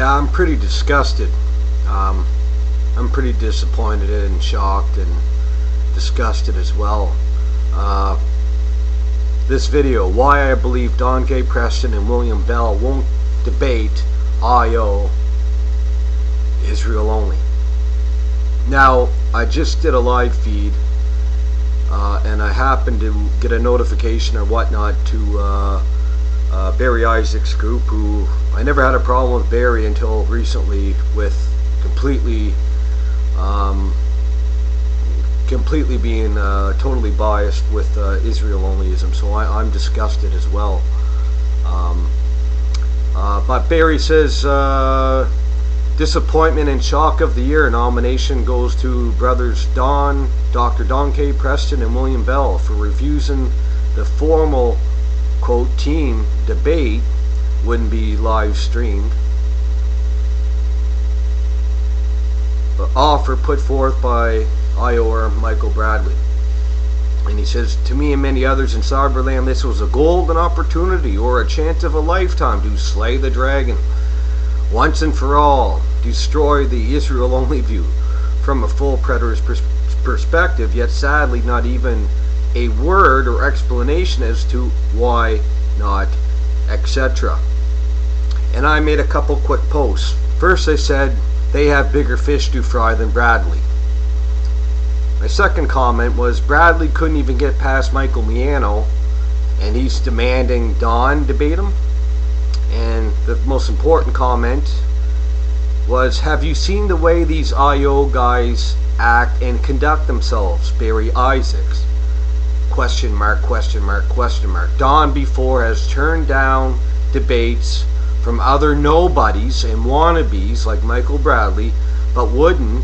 Yeah, I'm pretty disgusted. I'm pretty disappointed and shocked and disgusted as well. This video, why I believe Don K. Preston and William Bell won't debate IO Israel only. Now, I just did a live feed, and I happened to get a notification or whatnot to Barry Isaac's group, who I never had a problem with Barry until recently, with completely being totally biased with Israel onlyism. So I'm disgusted as well. But Barry says disappointment and shock of the year nomination goes to brothers Dr. Don K. Preston and William Bell for refusing the formal, quote, team debate wouldn't be live streamed. The offer put forth by IOR Michael Bradley. And he says, to me and many others in Cyberland, this was a golden opportunity or a chance of a lifetime to slay the dragon. Once and for all, destroy the Israel-only view from a full preterist perspective, yet sadly not even a word or explanation as to why not, etc. And I made a couple quick posts. First I said, they have bigger fish to fry than Bradley. My second comment was Bradley couldn't even get past Michael Miano, and he's demanding Don debate him. And the most important comment was, have you seen the way these IO guys act and conduct themselves? Barry Isaacs. Question mark, question mark, question mark. Don before has turned down debates from other nobodies and wannabes like Michael Bradley, but wouldn't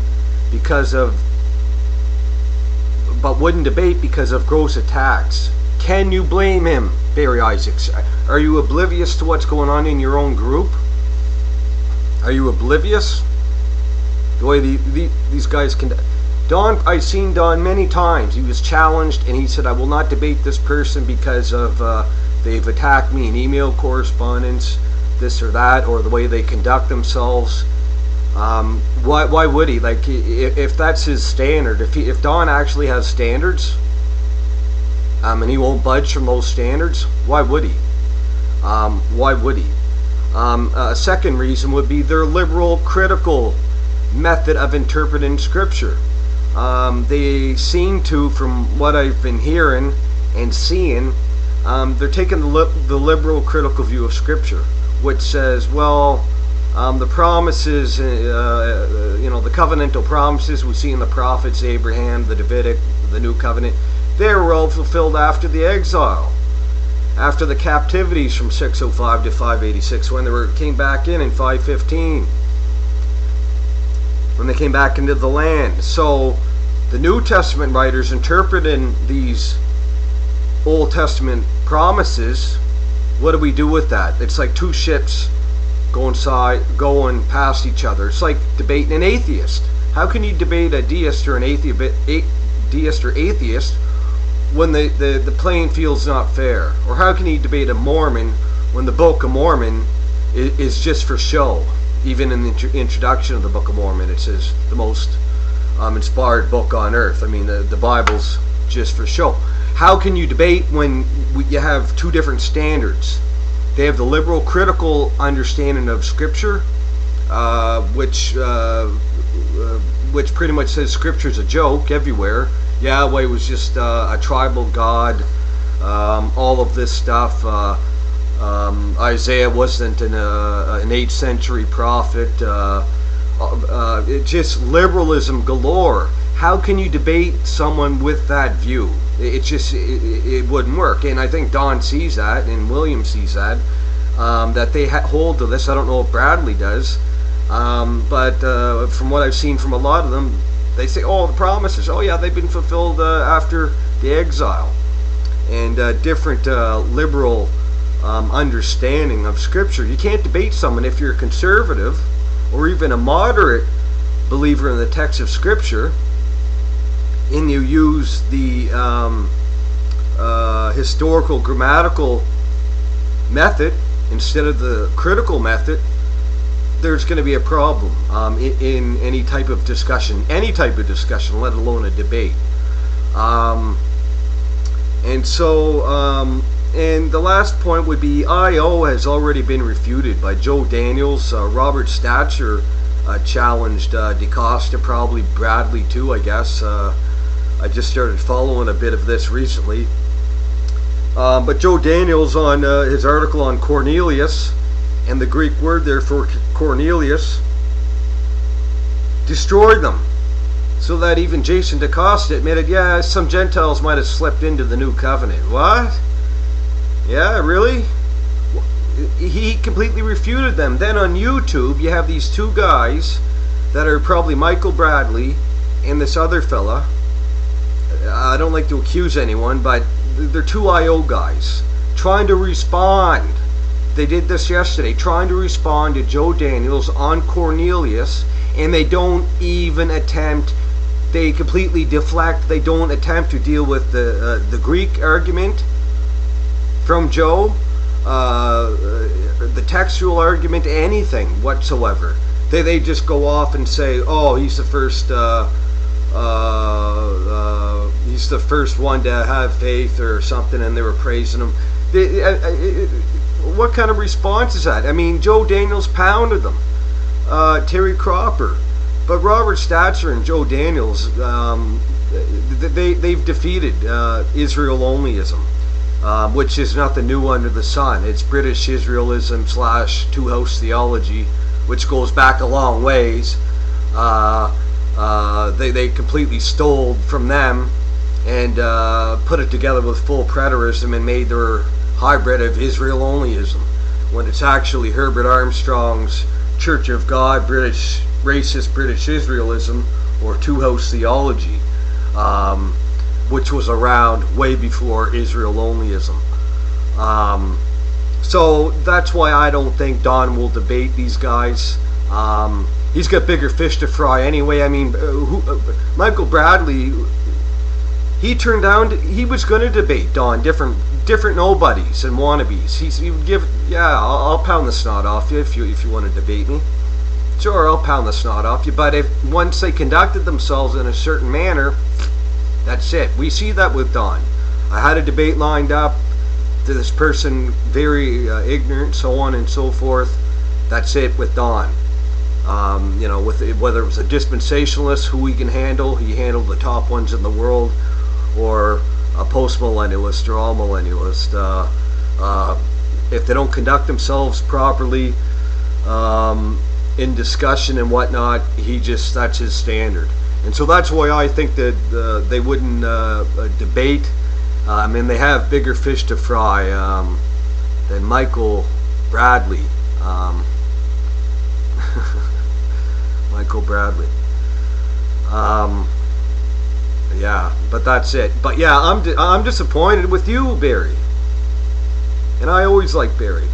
debate because of gross attacks. Can you blame him, Barry Isaacs? Are you oblivious to what's going on in your own group? Are you oblivious? The way these guys can... Don, I've seen Don many times. He was challenged and he said, I will not debate this person because of they've attacked me in email correspondence, this or that, or the way they conduct themselves. Why would he? Like, if that's his standard, if Don actually has standards, and he won't budge from those standards, why would he? Why would he? A second reason would be their liberal critical method of interpreting scripture. They seem to, from what I've been hearing and seeing, they're taking the liberal critical view of scripture, which says, well, the promises, the covenantal promises we see in the prophets, Abraham, the Davidic, the New Covenant, they were all fulfilled after the exile, after the captivities from 605 to 586, when they came back in 515, when they came back into the land. So the New Testament writers interpreting these Old Testament promises, what do we do with that? It's like two ships going past each other. It's like debating an atheist. How can you debate a deist or an atheist when the playing field's not fair? Or how can you debate a Mormon when the Book of Mormon is just for show? Even in the introduction of the Book of Mormon, it says the most inspired book on earth. I mean, the Bible's just for show. How can you debate when you have two different standards? They have the liberal critical understanding of Scripture, which pretty much says Scripture's a joke everywhere. Yahweh was just a tribal god. All of this stuff. Isaiah wasn't an 8th century prophet. It's just liberalism galore. How can you debate someone with that view? It wouldn't work. And I think Don sees that, and William sees that, that they hold to this. I don't know if Bradley does, but from what I've seen from a lot of them, they say, oh, the promises, oh yeah, they've been fulfilled after the exile. And different liberal understanding of Scripture. You can't debate someone if you're a conservative or even a moderate believer in the text of Scripture, and you use the historical grammatical method instead of the critical method. there's going to be a problem in any type of discussion, let alone a debate. And the last point would be I.O. has already been refuted by Joe Daniels. Robert Stature challenged DeCosta, probably Bradley too, I guess. I just started following a bit of this recently. But Joe Daniels, on his article on Cornelius, and the Greek word there for Cornelius, destroyed them. So that even Jason DeCosta admitted, yeah, some Gentiles might have slipped into the new covenant. What? Yeah, really? He completely refuted them. Then on YouTube, you have these two guys that are probably Michael Bradley and this other fella. I don't like to accuse anyone, but they're two I.O. guys trying to respond. They did this yesterday, trying to respond to Joe Daniels on Cornelius, and they don't even attempt. They completely deflect. They don't attempt to deal with the Greek argument from Joe, the textual argument, anything whatsoever. They just go off and say, "Oh, he's the first. He's the first one to have faith," or something, and they were praising him. What kind of response is that? I mean, Joe Daniels pounded them. Terry Cropper. But Robert Stature and Joe Daniels, they've defeated Israel-onlyism, which is nothing new under the sun. It's British Israelism / two-house theology, which goes back a long ways. They completely stole from them and put it together with full preterism and made their hybrid of Israel-onlyism, when it's actually Herbert Armstrong's Church of God, racist British Israelism, or two-house theology, which was around way before Israel-onlyism. So that's why I don't think Don will debate these guys. He's got bigger fish to fry anyway. I mean, Michael Bradley, he turned down. He was going to debate Don, different nobodies and wannabes. He would give, yeah, I'll pound the snot off you if you want to debate me. Sure, I'll pound the snot off you. But if once they conducted themselves in a certain manner, that's it. We see that with Don. I had a debate lined up to this person, very ignorant, so on and so forth. That's it with Don. With whether it was a dispensationalist who he can handle, he handled the top ones in the world, or a post-millennialist or all-millennialist. If they don't conduct themselves properly in discussion and whatnot, that's his standard. And so that's why I think that they wouldn't debate. I mean, they have bigger fish to fry than Michael Bradley. Michael Bradley. Yeah, but that's it. But yeah, I'm disappointed with you, Barry. And I always like Barry.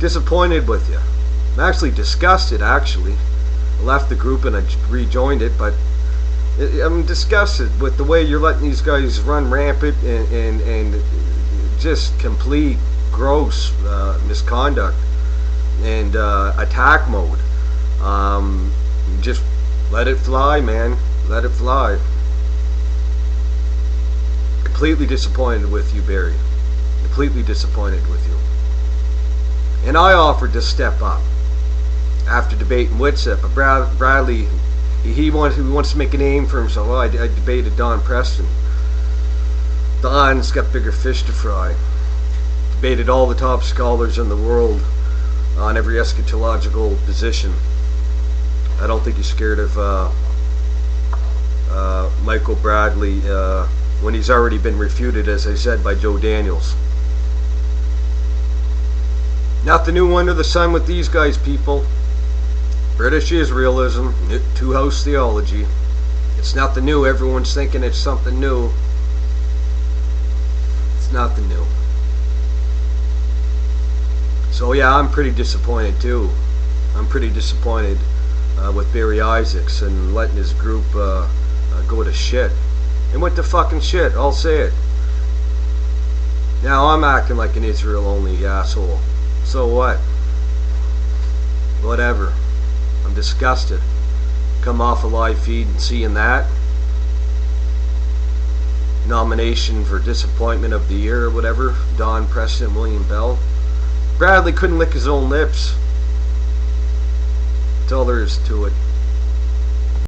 Disappointed with you. I'm actually disgusted, actually. I left the group and I rejoined it, but I'm disgusted with the way you're letting these guys run rampant and just complete gross misconduct and attack mode. Just let it fly, man. Let it fly. Completely disappointed with you, Barry. Completely disappointed with you. And I offered to step up after debating Whitsett, but Bradley, he wants to make a name for himself. Well, I debated Don Preston. Don's got bigger fish to fry. Debated all the top scholars in the world on every eschatological position. I don't think he's scared of Michael Bradley when he's already been refuted, as I said, by Joe Daniels. Nothing new under the sun with these guys, people. British Israelism, two-house theology. It's nothing new. Everyone's thinking it's something new. It's nothing new. So yeah, I'm pretty disappointed too. I'm pretty disappointed with Barry Isaacs and letting his group go to shit. It went to fucking shit, I'll say it. Now I'm acting like an Israel-only asshole. So what? Whatever. I'm disgusted. Come off a live feed and seeing that. Nomination for Disappointment of the Year or whatever. Don, Preston, William Bell. Bradley couldn't lick his own lips. That's all there is to it.